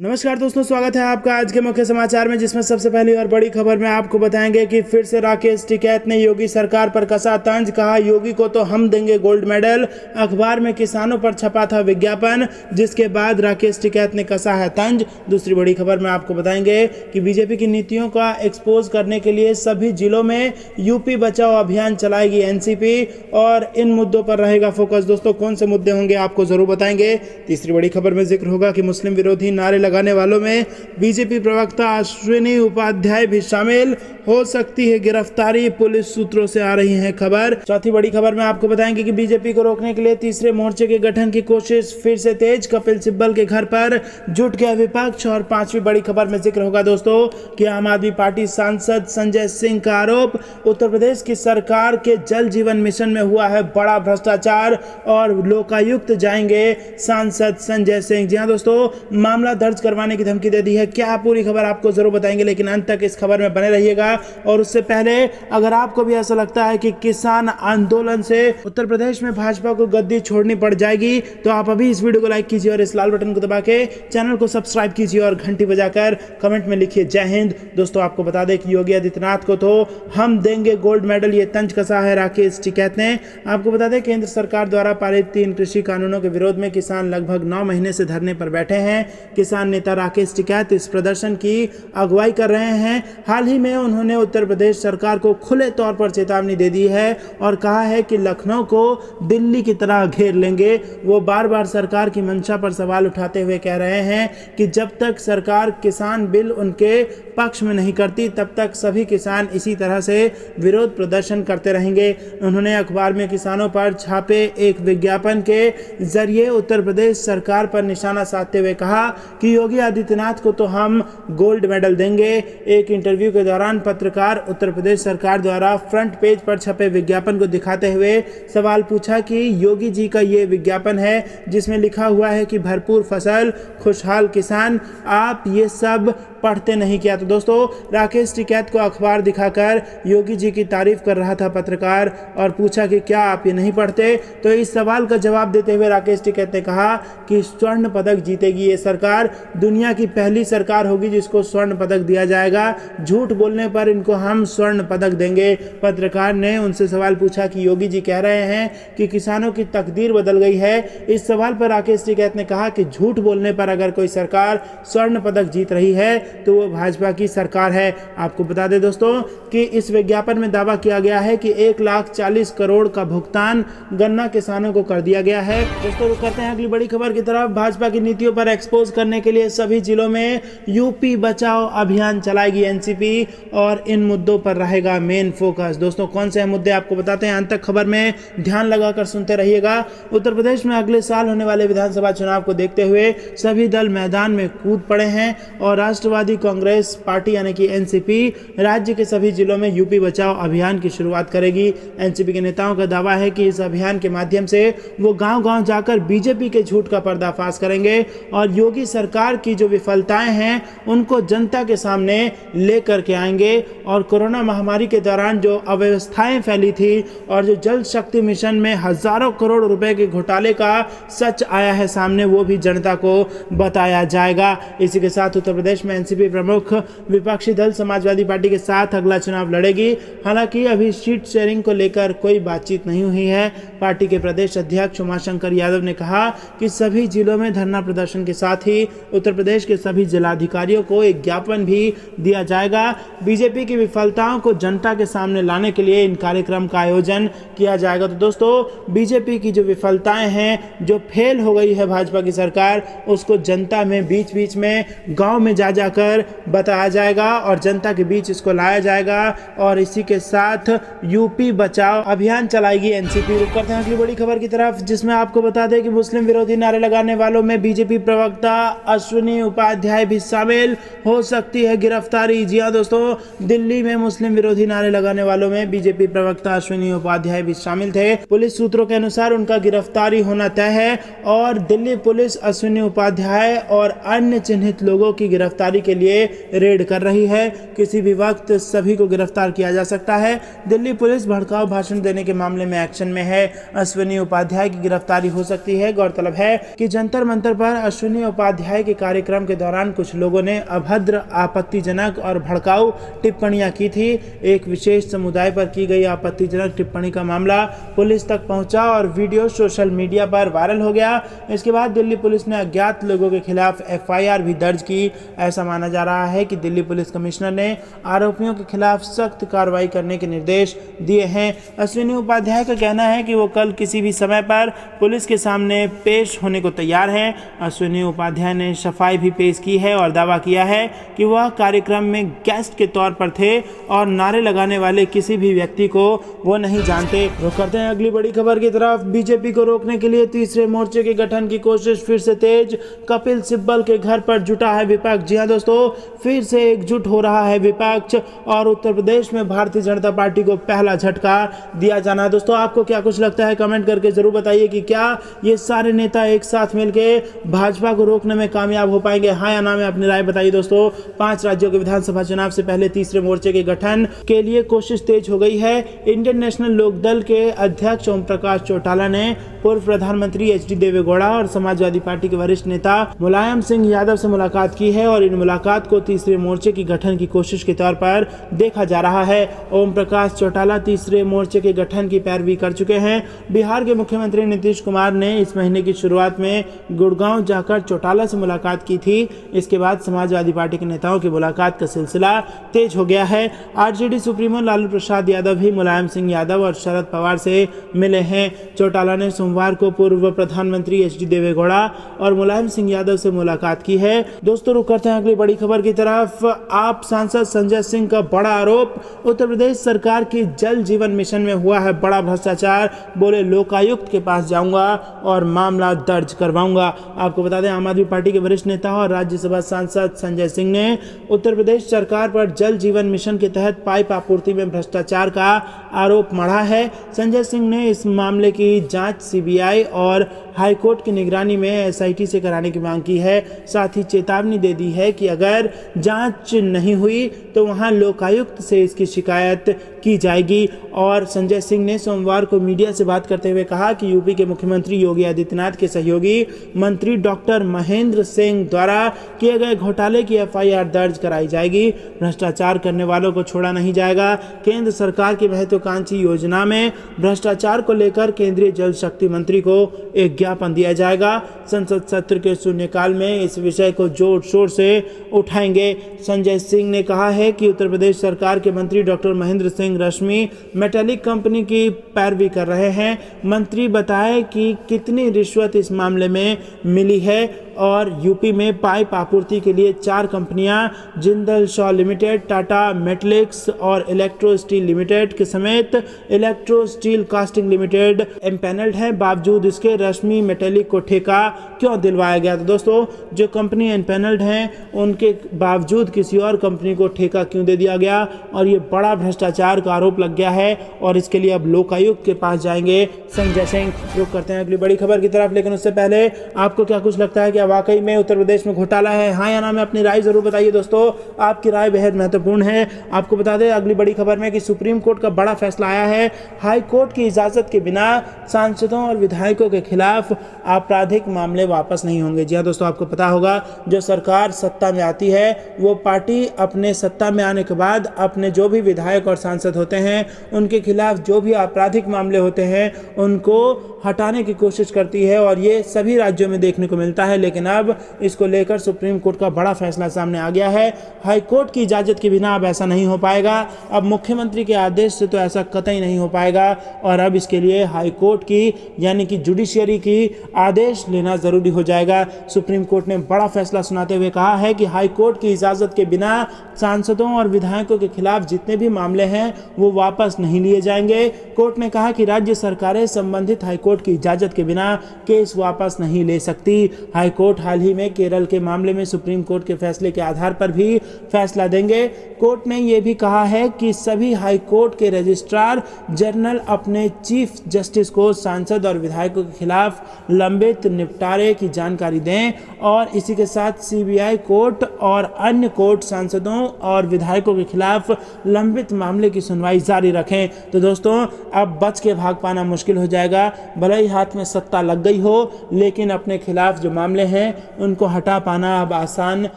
नमस्कार दोस्तों, स्वागत है आपका आज के मुख्य समाचार में, जिसमें सबसे पहली और बड़ी खबर में आपको बताएंगे कि फिर से राकेश टिकैत ने योगी सरकार पर कसा तंज। कहा, योगी को तो हम देंगे गोल्ड मेडल। अखबार में किसानों पर छपा था विज्ञापन, जिसके बाद राकेश टिकैत ने कसा है तंज। दूसरी बड़ी खबर में आपको बताएंगे कि बीजेपी की नीतियों का एक्सपोज करने के लिए सभी जिलों में यूपी बचाओ अभियान चलाएगी एनसीपी, और इन मुद्दों पर रहेगा फोकस। दोस्तों, कौन से मुद्दे होंगे आपको जरूर बताएंगे। तीसरी बड़ी खबर में जिक्र होगा कि मुस्लिम विरोधी नारे लगाने वालों में बीजेपी प्रवक्ता अश्विनी उपाध्याय भी शामिल, हो सकती है गिरफ्तारी, पुलिस सूत्रों से आ रही है खबर। चौथी बड़ी खबर में आपको बताएंगे कि बीजेपी को रोकने के लिए तीसरे मोर्चे के गठन की कोशिश फिर से तेज, कपिल सिब्बल के घर पर जुट गया विपक्ष। और पांचवी बड़ी खबर में जिक्र होगा दोस्तों कि आम आदमी पार्टी सांसद संजय सिंह का आरोप, उत्तर प्रदेश की सरकार के जल जीवन मिशन में हुआ है बड़ा भ्रष्टाचार, और लोकायुक्त जाएंगे सांसद संजय सिंह। जी हां दोस्तों, मामला दर्ज करवाने की धमकी दे दी है। क्या पूरी खबर आपको जरूर बताएंगे, लेकिन अंत तक इस खबर में बने रहिएगा। और उससे पहले अगर आपको भी ऐसा लगता है कि किसान आंदोलन से उत्तर प्रदेश में भाजपा को गद्दी छोड़नी पड़ जाएगी, तो आप अभी इस वीडियो को लाइक कीजिए और इस लाल बटन को दबा के चैनल को सब्सक्राइब कीजिए और घंटी बजाकर कमेंट में लिखिए जय हिंद। दोस्तों, आपको बता दें कि योगी आदित्यनाथ को तो हम देंगे गोल्ड मेडल, ये तंज कसा है राकेश टिकैत ने। आपको बता दें, केंद्र सरकार द्वारा पारित 3 कृषि कानूनों के विरोध में किसान लगभग 9 महीने से धरने पर बैठे हैं। किसान नेता राकेश टिकैत इस प्रदर्शन की अगुवाई कर रहे हैं। हाल ही में उन्होंने उत्तर प्रदेश सरकार को खुले तौर पर चेतावनी दे दी है और कहा है कि लखनऊ को दिल्ली की तरह घेर लेंगे। वो बार बार सरकार की मंशा पर सवाल उठाते हुए कह रहे हैं कि जब तक सरकार किसान बिल उनके पक्ष में नहीं करती, तब तक सभी किसान इसी तरह से विरोध प्रदर्शन करते रहेंगे। उन्होंने अखबार में किसानों पर छापे एक विज्ञापन के जरिए उत्तर प्रदेश सरकार पर निशाना साधते हुए कहा कि योगी आदित्यनाथ को तो हम गोल्ड मेडल देंगे। एक इंटरव्यू के दौरान पत्रकार उत्तर प्रदेश सरकार द्वारा फ्रंट पेज पर छपे विज्ञापन को दिखाते हुए सवाल पूछा कि योगी जी का ये विज्ञापन है जिसमें लिखा हुआ है कि भरपूर फसल, खुशहाल किसान, आप ये सब पढ़ते नहीं क्या? तो दोस्तों, राकेश टिकैत को अखबार दिखाकर योगी जी की तारीफ कर रहा था पत्रकार और पूछा कि क्या आप ये नहीं पढ़ते? तो इस सवाल का जवाब देते हुए राकेश टिकैत ने कहा कि स्वर्ण पदक जीतेगी ये सरकार, दुनिया की पहली सरकार होगी जिसको स्वर्ण पदक दिया जाएगा। झूठ बोलने पर इनको हम स्वर्ण पदक देंगे। पत्रकार ने उनसे सवाल पूछा कि योगी जी कह रहे हैं कि किसानों की तकदीर बदल गई है। इस सवाल पर राकेश टिकैत ने कहा कि झूठ बोलने पर अगर कोई सरकार स्वर्ण पदक जीत रही है तो वो भाजपा की सरकार है। आपको बता दें दोस्तों कि इस विज्ञापन में दावा किया गया है कि 1,40 करोड़ का भुगतान गन्ना किसानों को कर दिया गया है। दोस्तों, रुक करते हैं अगली बड़ी खबर की तरफ। भाजपा की नीतियों पर एक्सपोज करने के लिए सभी जिलों में यूपी बचाओ अभियान चलाएगी एनसीपी, और इन मुद्दों पर रहेगा मेन फोकस। दोस्तों, कौन से मुद्दे आपको बताते हैं, अंत तक खबर में ध्यान लगाकर सुनते रहिएगा। उत्तर प्रदेश में अगले साल होने वाले विधानसभा चुनाव को देखते हुए सभी दल मैदान में कूद पड़े हैं और राष्ट्रवादी कांग्रेस पार्टी यानी कि एनसीपी राज्य के सभी जिलों में यूपी बचाओ अभियान की शुरुआत करेगी। एनसीपी के नेताओं का दावा है कि इस अभियान के माध्यम से वो गांव-गांव जाकर बीजेपी के झूठ का पर्दाफाश करेंगे और योगी सरकार की जो विफलताएं हैं उनको जनता के सामने लेकर के आएंगे, और कोरोना महामारी के दौरान जो अव्यवस्थाएं फैली थी और जो जल शक्ति मिशन में हजारों करोड़ रुपए के घोटाले का सच आया है सामने, वो भी जनता को बताया जाएगा। इसी के साथ उत्तर प्रदेश में एनसीपी प्रमुख विपक्षी दल समाजवादी पार्टी के साथ अगला चुनाव लड़ेगी। हालांकि अभी सीट शेयरिंग को लेकर कोई बातचीत नहीं हुई है। पार्टी के प्रदेश अध्यक्ष उमाशंकर यादव ने कहा कि सभी जिलों में धरना प्रदर्शन के साथ ही उत्तर प्रदेश के सभी जिलाधिकारियों को एक ज्ञापन भी दिया जाएगा। बीजेपी की विफलताओं को जनता के सामने लाने के लिए इन कार्यक्रम का आयोजन किया जाएगा। तो दोस्तों, बीजेपी की जो विफलताएं हैं, जो फेल हो गई है भाजपा की सरकार, उसको जनता में बीच बीच में गांव में जा जाकर बताया जाएगा और जनता के बीच इसको लाया जाएगा। और इसी के साथ यूपी बचाओ अभियान चलाएगी एनसीपी। रुक करते हैं अगली बड़ी खबर की तरफ, जिसमें आपको बता दें कि मुस्लिम विरोधी नारे लगाने वालों में बीजेपी प्रवक्ता अश्विनी उपाध्याय भी शामिल, हो सकती है गिरफ्तारी। जी हां दोस्तों, दिल्ली में मुस्लिम विरोधी नारे लगाने वालों में बीजेपी प्रवक्ता अश्विनी उपाध्याय भी शामिल थे। पुलिस सूत्रों के अनुसार उनका गिरफ्तारी होना तय है और दिल्ली पुलिस अश्विनी उपाध्याय और अन्य चिन्हित लोगों की गिरफ्तारी के लिए रेड कर रही है। किसी भी वक्त सभी को गिरफ्तार किया जा सकता है। दिल्ली पुलिस भड़काऊ भाषण देने के मामले में एक्शन में है। अश्विनी उपाध्याय की गिरफ्तारी हो सकती है। गौरतलब है कि जंतर मंतर पर अश्विनी उपाध्याय के कार्यक्रम के दौरान कुछ लोगों ने अभद्र, आपत्तिजनक और भड़काऊ टिप्पणियां की थी। एक विशेष समुदाय पर की गई आपत्तिजनक टिप्पणी का मामला पुलिस तक पहुंचा और वीडियो सोशल मीडिया पर वायरल हो गया। इसके बाद दिल्ली पुलिस ने अज्ञात लोगों के खिलाफ एफआईआर भी दर्ज की। ऐसा माना जा रहा है कि दिल्ली पुलिस कमिश्नर ने आरोपियों के खिलाफ सख्त कार्रवाई करने के निर्देश दिए हैं। अश्विनी उपाध्याय का कहना है कि वो कल किसी भी समय पर पुलिस के सामने पेश होने को तैयार हैं। अश्विनी उपाध्याय ने सफाई भी पेश की है और दावा किया है कि वह कार्यक्रम में गेस्ट के तौर पर थे और नारे लगाने वाले किसी भी व्यक्ति को वो नहीं जानते। रुक करते हैं अगली बड़ी खबर की तरफ। बीजेपी को रोकने के लिए तीसरे मोर्चे के गठन की कोशिश फिर से तेज। कपिल सिब्बल के घर पर जुटा है विपक्ष। जी हां दोस्तों, फिर से एकजुट हो रहा है विपक्ष और उत्तर प्रदेश में भारतीय जनता पार्टी को पहला झटका दिया जाना है। दोस्तों, आपको क्या कुछ लगता है कमेंट करके जरूर बताइए कि क्या ये सारे नेता एक साथ मिलकर भाजपा को रोकने में कामयाब हो पाएंगे, हाँ या ना में अपनी राय बताइए। दोस्तों, 5 राज्यों के विधानसभा चुनाव से पहले तीसरे मोर्चे के गठन के लिए कोशिश तेज हो गई है। इंडियन नेशनल लोकदल के अध्यक्ष ओम प्रकाश चौटाला ने पूर्व प्रधानमंत्री एचडी देवेगौड़ा और समाजवादी पार्टी के वरिष्ठ नेता मुलायम सिंह यादव से मुलाकात की है और इन मुलाकात को तीसरे मोर्चे की गठन की कोशिश के तौर पर देखा जा रहा है। ओम प्रकाश चौटाला तीसरे मोर्चे के गठन की पैरवी कर चुके हैं। बिहार के मुख्यमंत्री नीतीश कुमार ने इस महीने की शुरुआत में गुड़गांव जाकर चौटाला से मुलाकात की थी। इसके बाद समाजवादी पार्टी के नेताओं की मुलाकात का सिलसिला तेज हो गया है। आरजेडी सुप्रीमो लालू प्रसाद यादव भी मुलायम सिंह यादव और शरद पवार से मिले हैं। चौटाला ने सोमवार को पूर्व प्रधानमंत्री एचडी देवेगौड़ा और मुलायम सिंह यादव से मुलाकात की है। दोस्तों, रुक करते हैं अगली बड़ी खबर की तरफ। आप सांसद संजय सिंह का बड़ा आरोप, उत्तर प्रदेश सरकार की जल जीवन मिशन में हुआ है बड़ा भ्रष्टाचार। बोले लोकायुक्त के पास जाऊंगा और मामला दर्ज करवाऊंगा। आपको बता दें, आम आदमी पार्टी के वरिष्ठ नेता और राज्यसभा सांसद संजय सिंह ने उत्तर प्रदेश सरकार पर जल जीवन मिशन के तहत पाइप आपूर्ति में भ्रष्टाचार का आरोप मढ़ा है। संजय सिंह ने इस मामले की जांच सीबीआई और हाईकोर्ट की निगरानी में एसआईटी से कराने की मांग की है। साथ ही चेतावनी दे दी है कि अगर जांच नहीं हुई तो वहां लोकायुक्त से इसकी शिकायत की जाएगी। और संजय सिंह ने सोमवार को मीडिया से बात करते हुए कहा कि यूपी के मुख्यमंत्री योगी आदित्यनाथ के सहयोगी मंत्री डॉक्टर महेंद्र सिंह द्वारा किए गए घोटाले की एफआईआर दर्ज कराई जाएगी। भ्रष्टाचार करने वालों को छोड़ा नहीं जाएगा। केंद्र सरकार की महत्वाकांक्षी योजना में भ्रष्टाचार को लेकर केंद्रीय जल शक्ति मंत्री को एक ज्ञापन दिया जाएगा। संसद सत्र के शून्यकाल में इस विषय को जोर शोर से उठाएंगे। संजय सिंह ने कहा है कि उत्तर प्रदेश सरकार के मंत्री डॉक्टर महेंद्र सिंह रश्मि मेटालिक कंपनी की पैरवी कर रहे हैं। मंत्री बताए कि कितनी रिश्वत इस मामले में मिली है और यूपी में पाइप आपूर्ति के लिए 4 कंपनियां जिंदल शॉ लिमिटेड, टाटा मेटलिक्स और इलेक्ट्रो स्टील लिमिटेड के समेत electro steel casting limited empanelled है। बावजूद इसके रश्मि मेटालिक को ठेका क्यों दिलवाया गया? तो दोस्तों, जो कंपनी एम्पैनल्ड हैं उनके बावजूद किसी और कंपनी को ठेका क्यों दे दिया गया? और ये बड़ा भ्रष्टाचार का आरोप लग गया है और इसके लिए अब लोकायुक्त के पास जाएंगे संजय सिंह। रुक करते हैं अगली बड़ी खबर की तरफ, लेकिन उससे पहले आपको क्या कुछ लगता है कि वाकई में उत्तर प्रदेश में घोटाला है, हाँ या ना में अपनी राय जरूर बताइए। दोस्तों, आपकी राय बेहद महत्वपूर्ण है। आपको बता दें अगली बड़ी खबर में कि सुप्रीम कोर्ट का बड़ा फैसला आया है। हाई कोर्ट की इजाजत के बिना सांसदों और विधायकों के खिलाफ आपराधिक मामले वापस नहीं होंगे। जी हाँ दोस्तों, आपको पता होगा जो सरकार सत्ता में आती है वो पार्टी अपने सत्ता में आने के बाद अपने जो भी विधायक और सांसद होते हैं उनके खिलाफ जो भी आपराधिक मामले होते हैं उनको हटाने की कोशिश करती है और ये सभी राज्यों में देखने को मिलता है। लेकिन अब इसको लेकर सुप्रीम कोर्ट का बड़ा फैसला सामने आ गया है। हाई कोर्ट की इजाजत के बिना अब ऐसा नहीं हो पाएगा। अब मुख्यमंत्री के आदेश से तो ऐसा कतई नहीं हो पाएगा और अब इसके लिए हाई कोर्ट की यानी कि जुडिशियरी की आदेश लेना जरूरी हो जाएगा। सुप्रीम कोर्ट ने बड़ा फैसला सुनाते हुए कहा है कि हाई कोर्ट की इजाजत के बिना सांसदों और विधायकों के खिलाफ जितने भी मामले हैं वो वापस नहीं लिए जाएंगे। कोर्ट ने कहा कि राज्य सरकारें संबंधित हाई कोर्ट की इजाजत के बिना केस वापस नहीं ले सकती। हाई कोर्ट हाल ही में केरल के मामले में सुप्रीम कोर्ट के फैसले के आधार पर भी फैसला देंगे। कोर्ट ने यह भी कहा है कि सभी हाई कोर्ट के रजिस्ट्रार जनरल अपने चीफ जस्टिस को सांसद और विधायकों के खिलाफ लंबित निपटारे की जानकारी दें और इसी के साथ सीबीआई कोर्ट और अन्य कोर्ट सांसदों और विधायकों के खिलाफ लंबित मामले की सुनवाई जारी रखें। तो दोस्तों, अब बच के भाग पाना मुश्किल हो जाएगा। भले ही हाथ में सत्ता लग गई हो, लेकिन अपने खिलाफ जो मामले हैं उनको हटा पाना अब आसान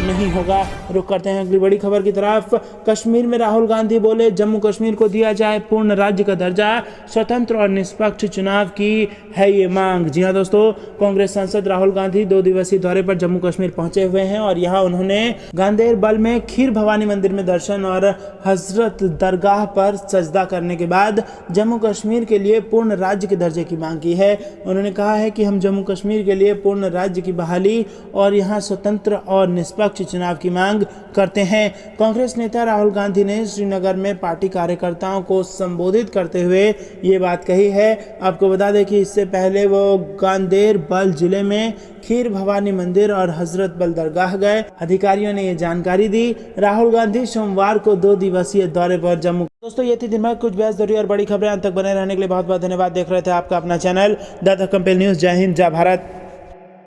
नहीं होगा। रुक करते हैं अगली बड़ी खबर की तरफ। कश्मीर में राहुल गांधी बोले, जम्मू कश्मीर को दिया जाए पूर्ण राज्य का दर्जा, स्वतंत्र और निष्पक्ष चुनाव की है ये मांग। जी हाँ दोस्तों, कांग्रेस सांसद राहुल गांधी 2 दिवसीय दौरे पर जम्मू कश्मीर पहुंचे हुए हैं और यहाँ उन्होंने गांदेरबल में खीर भवानी मंदिर में दर्शन और हजरत दरगाह पर सजदा करने के बाद जम्मू कश्मीर के लिए पूर्ण राज्य के दर्जे की मांग की है। उन्होंने कहा है कि हम जम्मू कश्मीर के लिए पूर्ण राज्य की बहाली और यहाँ स्वतंत्र और निष्पक्ष चुनाव की मांग करते हैं। कांग्रेस नेता राहुल गांधी ने श्रीनगर में पार्टी कार्यकर्ताओं को संबोधित करते हुए ये बात कही है। आपको बता दें कि इससे पहले वो गांदेरबल जिले में खीर भवानी मंदिर और हजरत बल दरगाह गए। अधिकारियों ने ये जानकारी दी। राहुल गांधी सोमवार को 2 दिवसीय दौरे पर जम्मू। दोस्तों, ये थी दिन भर कुछ बहस जरूरी और बड़ी खबरें। अंत तक बने रहने के लिए बहुत बहुत धन्यवाद। देख रहे थे आपका अपना चैनल द कंपेल न्यूज। जय हिंद, जय भारत।